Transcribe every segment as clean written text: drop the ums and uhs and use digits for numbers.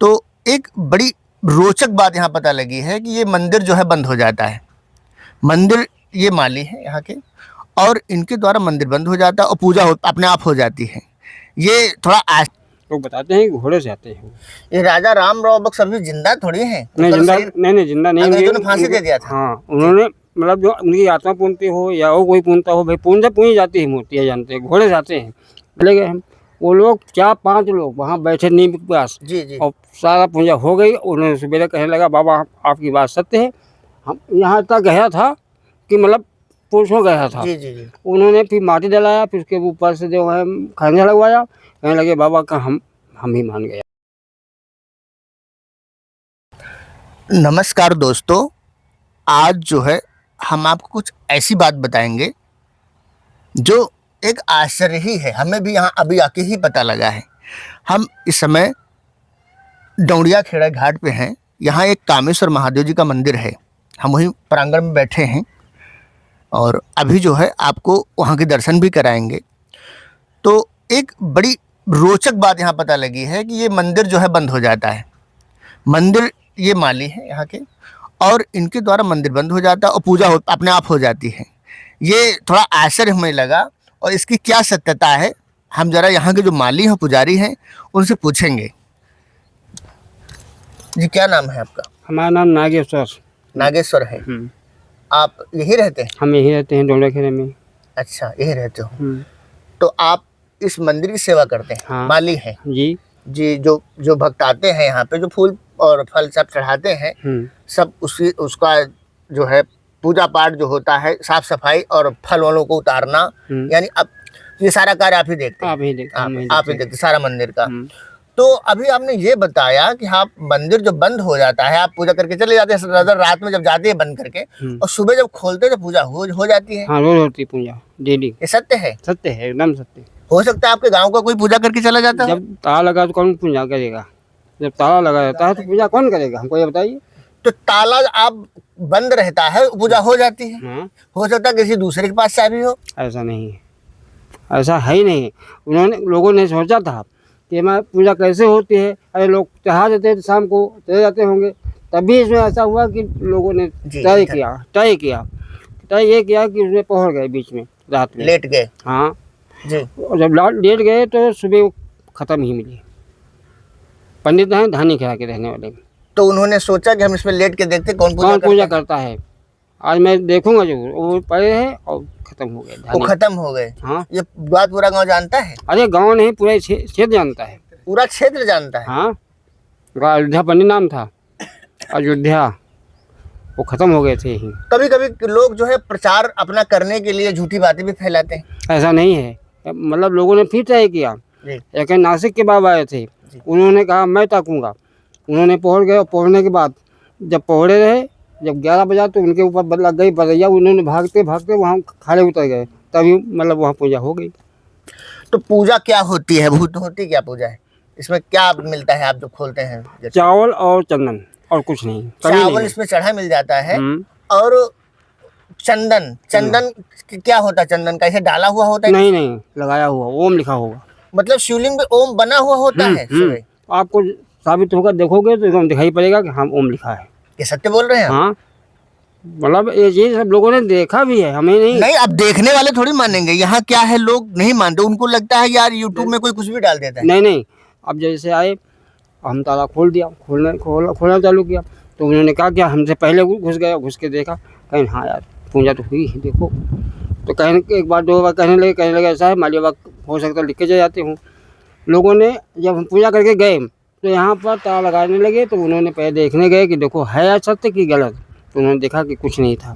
तो एक बड़ी रोचक बात यहाँ पता लगी है कि ये मंदिर जो है बंद हो जाता है। मंदिर ये माली है यहाँ के, और इनके द्वारा मंदिर बंद हो जाता है और पूजा अपने आप हो जाती है। ये थोड़ा लोग बताते हैं कि घोड़े से आते हैं। ये राजा राम राव बख्श अभी जिंदा थोड़ी हैं? नहीं जिंदा नहीं जिंदा नहीं, अंग्रेजों ने फांसी दे दिया था। हाँ, उन्होंने मतलब जो उनकी आत्मा पूजती हो या वो कोई पूजता हो, भाई पूजी जाती है मूर्तियाँ, जानते हैं घोड़े से आते हैं। चले गए हम, वो लोग 4-5 लोग वहाँ बैठे नीम के पास जी। और सारा पूजा हो गई। उन्होंने सवेरे कहने लगा बाबा आपकी बात सत्य है। हम यहाँ तक गया था कि मतलब पुरुषों गया था। जी। उन्होंने फिर माटी डलाया, फिर उसके ऊपर से जो है खंजा लगवाया, कहने लगे बाबा का हम ही मान गए। नमस्कार दोस्तों, आज जो है हम आपको कुछ ऐसी बात बताएंगे जो एक आश्चर्य ही है। हमें भी यहाँ अभी आके ही पता लगा है। हम इस समय डौड़िया खेड़ा घाट पे हैं। यहाँ एक कामेश्वर महादेव जी का मंदिर है। हम वहीं प्रांगण में बैठे हैं और अभी जो है आपको वहाँ के दर्शन भी कराएंगे। तो एक बड़ी रोचक बात यहाँ पता लगी है कि ये मंदिर जो है बंद हो जाता है। मंदिर ये माली है यहाँ के, और इनके द्वारा मंदिर बंद हो जाता है और पूजा अपने आप हो जाती है। ये थोड़ा आश्चर्य हमें लगा, और इसकी क्या सत्यता है हम जरा यहाँ के जो माली हैं, पुजारी हैं, उनसे पूछेंगे। जी, क्या नाम है आपका? हमारा नाम नागेश्वर है। आप यही रहते हैं? हम यही रहते हैं डोंगरा खेड़े में। अच्छा, यही रहते हो। तो आप इस मंदिर की सेवा करते हैं? हाँ। माली हैं जी। जो भक्त आते हैं यहाँ पे, जो फूल और फल सब चढ़ाते हैं, सब उसका जो है पूजा पाठ जो होता है, साफ सफाई और फल वालों को उतारना, यानी अब ये सारा कार्य आप ही देखते हैं? आप ही देखते सारा मंदिर का। तो अभी आपने ये बताया कि आप मंदिर जो बंद हो जाता है, आप पूजा करके चले जाते हैं रात में जब जाते हैं बंद करके, और सुबह जब खोलते हैं तो पूजा हो जाती है? हाँ, रोज होती है पूजा, डेली। ये सत्य है? सत्य है, एकदम सत्य। हो सकता है आपके गांव का कोई पूजा करके चला जाता है? जब ताला लगा तो कौन पूजा करेगा? जब ताला लगा रहता है तो पूजा कौन करेगा? हमको ये बताइए। तो ताला आप बंद रहता है, पूजा हो जाती है? हाँ। हो सकता है किसी दूसरे के पास चाबी हो? ऐसा नहीं है, ऐसा है ही नहीं। लोगों ने सोचा था कि हमारी पूजा कैसे होती है, अरे लोग चढ़ा देते हैं शाम को चले जाते होंगे, तभी इसमें ऐसा हुआ कि लोगों ने तय किया कि उसमें पहुँच गए बीच में रात में, लेट गए। हाँ जी। और जब लेट गए तो सुबह ख़त्म ही मिली। पंडित हैं धानी खेड़ा के रहने वाले। तो उन्होंने सोचा कि हम इसमें लेट के देखते कौन पूजा करता है। आज मैं देखूंगा जो वो पड़े हैं और खत्म हो गए। वो खत्म हो गए। हाँ, ये बात पूरा गांव जानता है? अरे गांव नहीं, पूरा क्षेत्र जानता है। पूरा क्षेत्र जानता है? हाँ, अयोध्या पंडित नाम था, अयोध्या। वो खत्म हो गए थे ही। कभी कभी लोग जो है प्रचार अपना करने के लिए झूठी बातें भी फैलाते हैं। ऐसा नहीं है, मतलब लोगों ने फिर तय किया। एक नासिक के बाबा आए थे, उन्होंने कहा मैं ताकूंगा। उन्होंने पहुँच गए, पहुँचने के बाद जब पहुँचे रहे, जब 11 बजा तो उनके ऊपर लग गई बरैया। उन्होंने भागते वहाँ खाले उतर गए, तभी मतलब वहाँ पूजा हो गई। तो पूजा क्या होती है? भूत होती क्या पूजा है? इसमें क्या मिलता है आप जो खोलते हैं? चावल और चंदन और कुछ नहीं। चावल इसमें चढ़ा मिल जाता है, और चंदन क्या होता है? चंदन कैसे डाला हुआ होता है? नहीं, लगाया हुआ, ओम लिखा होगा। मतलब शिवलिंग पे ओम बना हुआ होता है? आपको साबित होकर देखोगे तो एकदम दिखाई पड़ेगा कि हाँ ओम लिखा है। ये सत्य बोल रहे हैं? हाँ, मतलब ये चीज सब लोगों ने देखा भी है, हमें नहीं। अब देखने वाले थोड़ी मानेंगे। यहाँ क्या है, लोग नहीं मानते, उनको लगता है यार यूट्यूब में कोई कुछ भी डाल देता है। नहीं, अब जैसे आए हम ताला खोल दिया, खोलना चालू किया, तो उन्होंने कहा क्या हमसे पहले घुस गया, घुस के देखा, कहीं हाँ यार पूजा तो हुई है देखो। तो कहने एक बार 2 बार कहने लगे ऐसा है माली बाबा, हो सकता है लिख के जाते हूँ। लोगों ने जब हम पूजा करके गए तो यहाँ पर ताला लगाने लगे, तो उन्होंने पहले देखने गए कि देखो है या सत्य कि गलत। तो उन्होंने देखा कि कुछ नहीं था,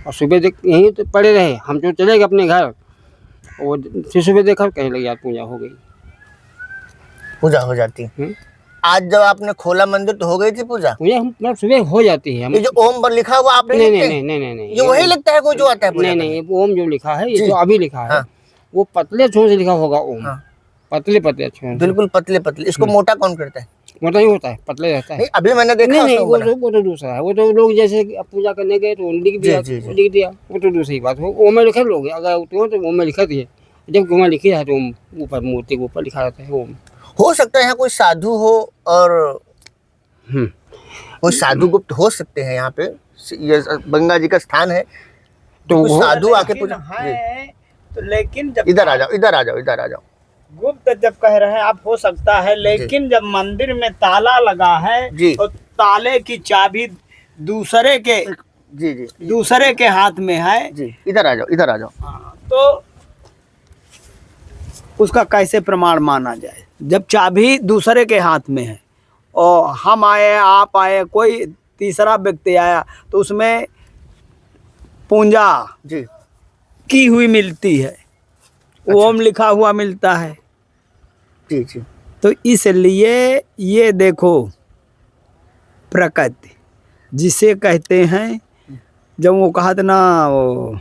और सुबह यहीं तो पड़े रहे। हम जो चले गए अपने घर, और फिर सुबह देखा, कहने लगे यार पूजा हो गई। पूजा हो जाती है। आज जब आपने खोला मंदिर तो हो गई थी पूजा? मतलब सुबह हो जाती है। ये जो ओम पर लिखा हुआ आपने? नहीं, ये वही लिखता है कोई जो आता है? नहीं, ओम जो लिखा है, ये जो अभी लिखा है, वो पतले अक्षरों से लिखा होगा ओम। पतले अक्षरों, बिल्कुल पतले। इसको मोटा कौन करता है? मोटा ही होता है, पतले रहता है। नहीं, अभी मैंने देखा। नहीं, वो तो दूसरा है। वो तो लोग जैसे पूजा करने गए तो लिख दिया, वो तो दूसरी बात हो। ओम में लिखे लोग अगर तो ओम में लिखा दिए, जब ओम लिखी है तो ऊपर मूर्ति के ऊपर लिखा रहता है ओम। हो सकता है यहाँ कोई साधु हो और कोई साधु गुप्त हो सकते हैं यहाँ पे, ये गंगा जी का स्थान है, तो कोई वो साधु आके लेकिन पूजा। जी, है तो लेकिन जब इधर आ जाओ, इधर आ जाओ, इधर आ जाओ। गुप्त जब कह रहे हैं आप, हो सकता है, लेकिन जब मंदिर में ताला लगा है जी। तो ताले की चाबी दूसरे के जी जी दूसरे के हाथ में है, जी, इधर आ जाओ, इधर आ जाओ। तो उसका कैसे प्रमाण माना जाए जब चाबी दूसरे के हाथ में है और हम आए, आप आए, कोई तीसरा व्यक्ति आया तो उसमें पूंजा जी की हुई मिलती है, ओम लिखा हुआ मिलता है। जी जी तो इसलिए ये देखो प्रकृति जिसे कहते हैं, जब वो कहा था ना वो,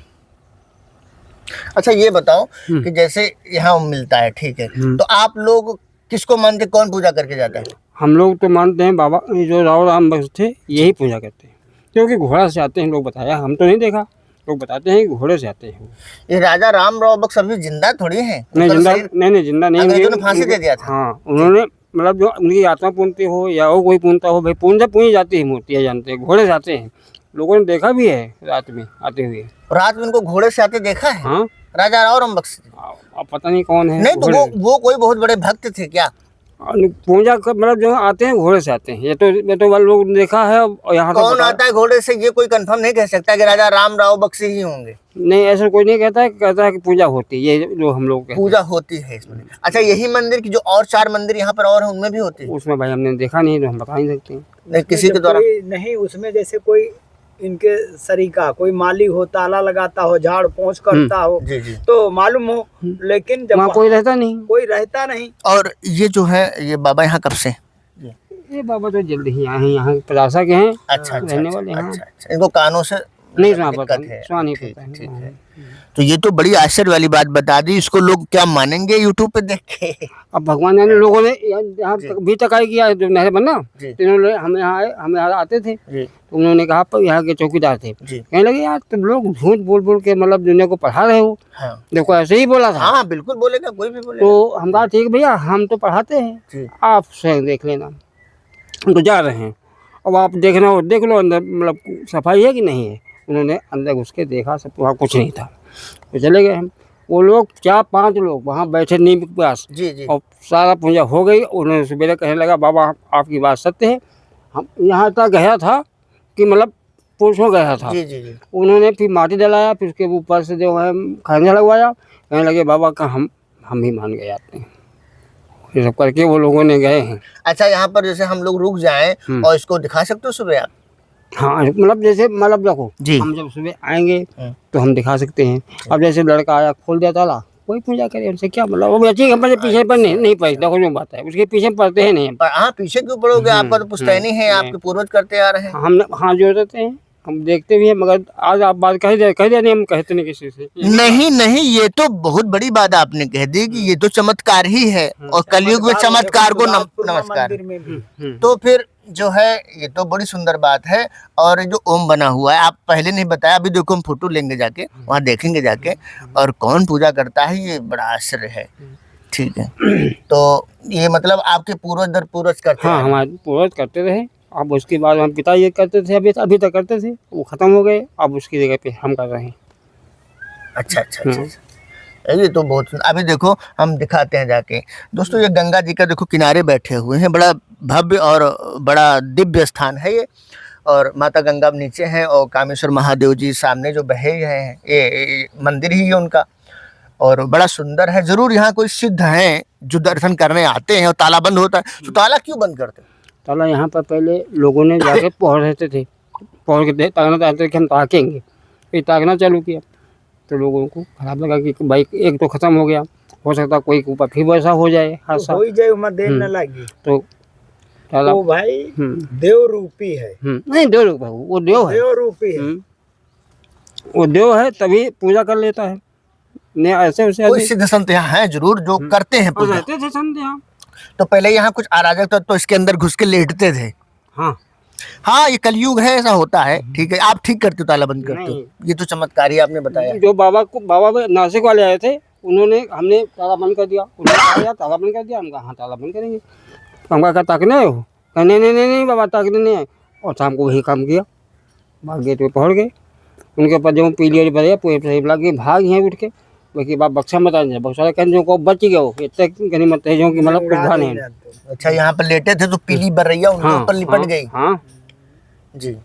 अच्छा ये बताओ कि जैसे यहाँ मिलता है, ठीक है, तो आप लोग किसको मानते, कौन पूजा करके जाता है? हम लोग तो मानते हैं बाबा जो राव राम भक्त थे यही पूजा करते हैं, क्योंकि घोड़ा से आते हैं, लोग बताया, हम तो नहीं देखा, लोग बताते हैं कि घोड़े से आते हैं। ये राजा राम राव बख्श अभी जिंदा थोड़ी हैं? नहीं ऊपर जिंदा, शरीर- नहीं जिंदा नहीं, अंग्रेजों ने फांसी दे दिया था। हाँ उन्होंने, मतलब जो उनकी आत्मा पूजती हो या वो कोई पूजता हो, भाई पूजी जाती है मूर्तियाँ, जानते हैं घोड़े से आते हैं, लोगों ने देखा भी है रात में आते हुए। रात में उनको घोड़े से आते देखा है? हाँ राजा राम बख्श? अब पता नहीं कौन है। नहीं तो वो कोई बहुत बड़े भक्त थे क्या? पूजा का मतलब जो आते हैं घोड़े से आते हैं, ये तो वाले लोग देखा है। और यहाँ कौन आता है घोड़े से ये कोई कंफर्म नहीं कह सकता कि राजा राम राव बख्श ही होंगे। नहीं, ऐसा कोई नहीं कहता है, कहता है कि पूजा होती है, ये जो हम लोग कहते हैं। पूजा होती है इसमें। अच्छा यही मंदिर की जो और 4 मंदिर यहाँ पर और हैं उनमें भी होती है? उसमें भाई हमने देखा नहीं तो हम बता नहीं सकते। नहीं किसी के द्वारा नहीं, उसमें जैसे कोई इनके सरीका कोई माली हो, ताला लगाता हो, झाड़ पोंछ करता हो, जी जी। तो मालूम हो, लेकिन जब वहाँ कोई रहता नहीं। कोई रहता नहीं। और ये जो है ये बाबा यहाँ कब से? ये बाबा तो जल्दी ही आए हैं, यहाँ पलासा के हैं। अच्छा अच्छा रहने अच्छा, वाले यहाँ। अच्छा अच्छा, इनको कानों से नहीं सुना दिक्कत पता, है। सुना नहीं ठीक पता। ठीक है। तो ये तो बड़ी आश्चर्य वाली बात बता दी, इसको लोग क्या मानेंगे यूट्यूब पे देख के? अब भगवान जाने, लोगों ने यहाँ तक भी तकाई किया है, जो नहर बना, जी। तो इन्होंने हम यहाँ आते थे, जी तो उन्होंने कहा पर यहाँ के चौकीदार थे, जी। कहने लगे यार तुम लोग झूठ बोल बोल के मतलब दुनिया को पढ़ा रहे हो। हाँ देखो ऐसे ही बोला था। हाँ बिल्कुल बोलेगा, कोई भी बोलेगा। तो हम कहा ठीक भैया, हम तो पढ़ाते हैं, जी आप स्वयं देख लेना। तो जा रहे हैं, अब आप देखना हो देख लो अंदर मतलब सफाई है कि नहीं है। उन्होंने अंदर घुस के देखा, सब वहाँ कुछ नहीं था, तो चले गए हम। वो लोग 4-5 लोग वहाँ बैठे नीम के पास, जी जी और सारा पूजा हो गई। उन्होंने सवेरे कहने लगा बाबा आपकी बात सत्य है, हम यहाँ तक गया था कि मतलब पुरुषों गया था। जी जी जी। उन्होंने फिर माटी डलाया, फिर उसके ऊपर से जो है खरना लगवाया, कहने लगे बाबा का हम ही मान गए आते हैं। ये सब करके वो लोगों ने गए हैं। अच्छा यहाँ पर जैसे हम लोग रुक जाएं और इसको दिखा सकते हो सुबह आप? हाँ मतलब जैसे मतलब देखो जी। हम जब सुबह आएंगे तो हम दिखा सकते हैं। अब जैसे लड़का आया खोल दिया ताला, कोई पूजा करे, उनसे क्या मतलब, वो बच्चे अपने पीछे पर नहीं पड़े, देखो जो बात है उसके पीछे पड़ते हैं नहीं। पर हाँ पीछे क्यों पड़ोगे, आपका तो पुश्तैनी है, आपके पूर्वज करते आ रहे हैं। हम हाँ जो रहते हैं, हम देखते भी हैं, मगर आज आप बात कह दिया नहीं, हम कहते नहीं किसी से। नहीं नहीं, ये तो बहुत बड़ी बात आपने कह दी कि ये तो चमत्कार ही है, और कलयुग में चमत्कार को नमस्कार। मंदिर में भी तो फिर जो है ये तो बड़ी सुंदर बात है। और जो ओम बना हुआ है आप पहले नहीं बताया, अभी देखो हम फोटो लेंगे जाके, वहाँ देखेंगे जाके, और कौन पूजा करता है ये बड़ा आश्चर्य है। ठीक है, तो ये मतलब आपके पूर्वज दर पूर्वज करते हाँ हैं? हमारे पूर्वज करते रहे। अब उसके बाद हम पिता ये करते थे, अभी तक करते थे, वो खत्म हो गए, अब उसकी जगह पे हम कर रहे हैं। अच्छा अच्छा अच्छा अच्छा। ये तो बहुत सुंदर। अभी देखो हम दिखाते हैं जाके। दोस्तों ये गंगा जी का देखो किनारे बैठे हुए हैं, बड़ा भव्य और बड़ा दिव्य स्थान है ये। और माता गंगा नीचे हैं और कामेश्वर महादेव जी सामने जो बहे हैं, ये मंदिर ही है उनका, और बड़ा सुंदर है। जरूर यहाँ कोई सिद्ध हैं जो दर्शन करने आते हैं। और ताला बंद होता है तो ताला क्यों बंद करते हैं? ताला यहाँ पर पहले लोगों ने जाके पहुँच रहते थे, पहुँच के ताकना चाहते थे कि हम ताकेंगे, फिर ताकना चालू किया तो लोगों को खराब लगा कि भाई एक तो ख़त्म हो गया, हो सकता कोई के ऊपर फिर वैसा हो जाए हादसा। हो ही जाए, उम्र देर न लगी। तो ताला वो भाई देव रूपी है, नहीं देव रूप है, वो देव है, देव रूपी है। वो देव है तभी पूजा कर लेता है। नहीं ऐसे वैसे कोई सिद्ध संत यहाँ हैं जरूर जो करते हैं पूजा। रहते थे संत यहाँ। तो पहले यहाँ कुछ अराजक तत्व तो इसके अंदर घुस के लेटते थे। हाँ हाँ ये कलयुग है, ऐसा होता है। ठीक है, आप ठीक करते हो, ताला बंद करते हो, ये तो चमत्कार ही आपने बताया। जो बाबा नासिक वाले आए थे, उन्होंने हमने ताला बंद कर दिया, उन्होंने कहा ताला बंद कर दिया, हम कहा हाँ ताला बंद करेंगे। हम कहा ताकना है, कहा नहीं नहीं नहीं नहीं बाबा ताकत नहीं है। और शाम को वही काम किया, भाग गेट पे पहुँच गए। उनके पास जो पीली बढ़िया पूरे सही लगे, भाग हैं उठ के। बाकी बाप बक्सा मत आने, बक्सा कहने को बच गए हो, इतने कहीं मत जो कि मतलब कुछ था नहीं। अच्छा, यहाँ पर लेटे थे तो पीली बरैया उनके हाँ, ऊपर लिपट गई। हाँ जी,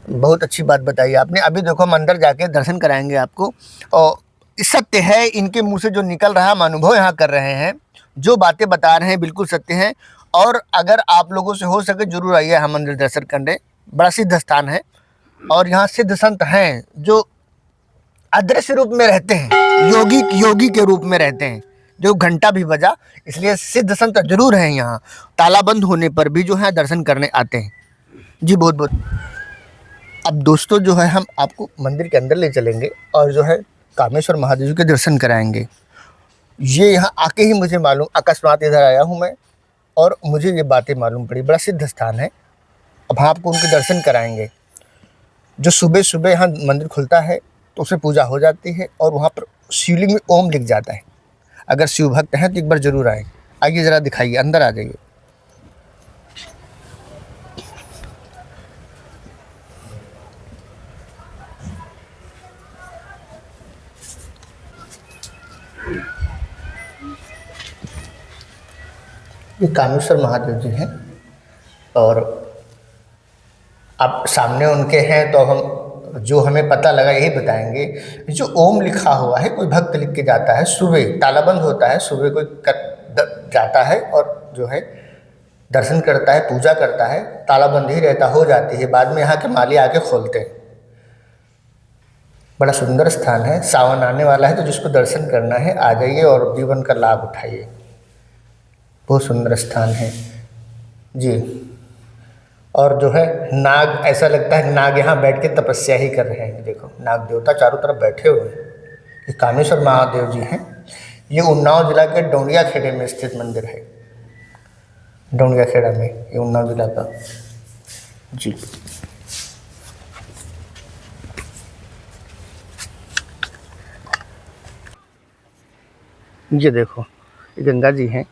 बहुत अच्छी बात बताई आपने। अभी देखो हम अंदर जाके दर्शन कराएंगे आपको, और सत्य है इनके मुंह से जो निकल रहा, हम अनुभव यहाँ कर रहे हैं, जो बातें बता रहे हैं बिल्कुल सत्य हैं। और अगर आप लोगों से हो सके जरूर आइए हम मंदिर दर्शन करने, बड़ा सिद्ध स्थान है। और यहाँ सिद्ध संत हैं जो अदृश्य रूप में रहते हैं, योगी के रूप में रहते हैं, जो घंटा भी बजा, इसलिए सिद्ध संत जरूर हैं यहाँ। तालाबंद होने पर भी जो है दर्शन करने आते हैं। जी बहुत बहुत। अब दोस्तों जो है हम आपको मंदिर के अंदर ले चलेंगे और जो है कामेश्वर महादेव जी के दर्शन कराएंगे। ये यहाँ आके ही मुझे मालूम, अकस्मात इधर आया हूँ मैं और मुझे ये बातें मालूम पड़ी, बड़ा सिद्ध स्थान है। अब हम आपको उनके दर्शन कराएंगे। जो सुबह सुबह यहाँ मंदिर खुलता है तो उसमें पूजा हो जाती है और वहाँ पर शिवलिंग में ओम लिख जाता है। अगर शिव भक्त हैं तो एक बार जरूर आए। आइए ज़रा दिखाइए, अंदर आ जाइए। ये कामेश्वर महादेव जी हैं और आप सामने उनके हैं, तो हम जो हमें पता लगा यही बताएंगे। जो ओम लिखा हुआ है, कोई भक्त लिख के जाता है, सुबह तालाबंद होता है, सुबह कोई जाता है और जो है दर्शन करता है, पूजा करता है, तालाबंद ही रहता, हो जाती है, बाद में यहाँ के माली आके खोलते हैं। बड़ा सुंदर स्थान है। सावन आने वाला है तो जिसको दर्शन करना है आ जाइए और जीवन का लाभ उठाइए। बहुत सुंदर स्थान है जी। और जो है नाग, ऐसा लगता है नाग यहाँ बैठ के तपस्या ही कर रहे हैं। देखो नाग देवता चारों तरफ बैठे हुए हैं। ये कामेश्वर महादेव जी हैं। ये उन्नाव जिला के डोंडिया खेड़े में स्थित मंदिर है। डोंडिया खेड़ा में, ये उन्नाव जिला का जी। ये देखो ये गंगा जी हैं।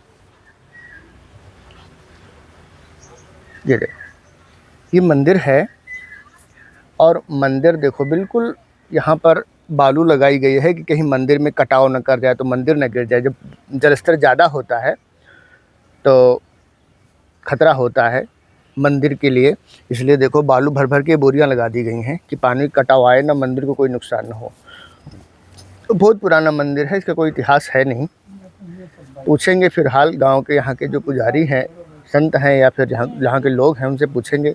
ये देखो ये मंदिर है और मंदिर देखो बिल्कुल यहाँ पर बालू लगाई गई है कि कहीं मंदिर में कटाव न कर जाए, तो मंदिर न गिर जाए। जब जलस्तर ज़्यादा होता है तो खतरा होता है मंदिर के लिए, इसलिए देखो बालू भर भर के बोरियां लगा दी गई हैं कि पानी कटाव आए ना, मंदिर को कोई नुकसान न हो। तो बहुत पुराना मंदिर है, इसका कोई इतिहास है नहीं। पूछेंगे फिलहाल गांव के यहाँ के जो पुजारी हैं, संत हैं या फिर जहाँ के लोग हैं, उनसे पूछेंगे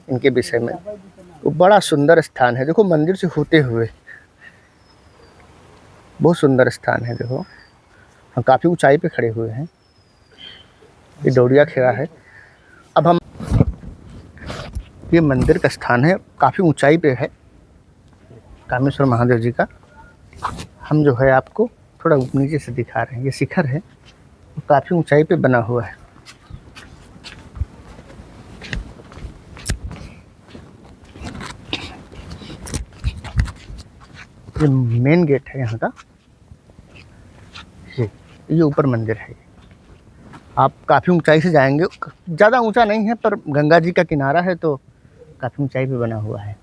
इनके विषय में। तो बड़ा सुंदर स्थान है। देखो मंदिर से होते हुए बहुत सुंदर स्थान है। देखो हम काफ़ी ऊंचाई पे खड़े हुए हैं। ये डोडिया खेड़ा है। अब हम, ये मंदिर का स्थान है, काफ़ी ऊंचाई पे है कामेश्वर महादेव जी का। हम जो है आपको थोड़ा नीचे से दिखा रहे हैं। ये शिखर है, काफ़ी ऊंचाई पे बना हुआ है। ये मेन गेट है यहाँ का। ये ऊपर मंदिर है। आप काफ़ी ऊंचाई से जाएंगे, ज़्यादा ऊंचा नहीं है पर गंगा जी का किनारा है तो काफ़ी ऊंचाई पे बना हुआ है।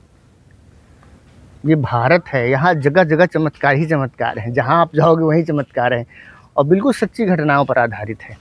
ये भारत है, यहाँ जगह जगह चमत्कार ही चमत्कार हैं। जहाँ आप जाओगे वहीं चमत्कार है और बिल्कुल सच्ची घटनाओं पर आधारित है।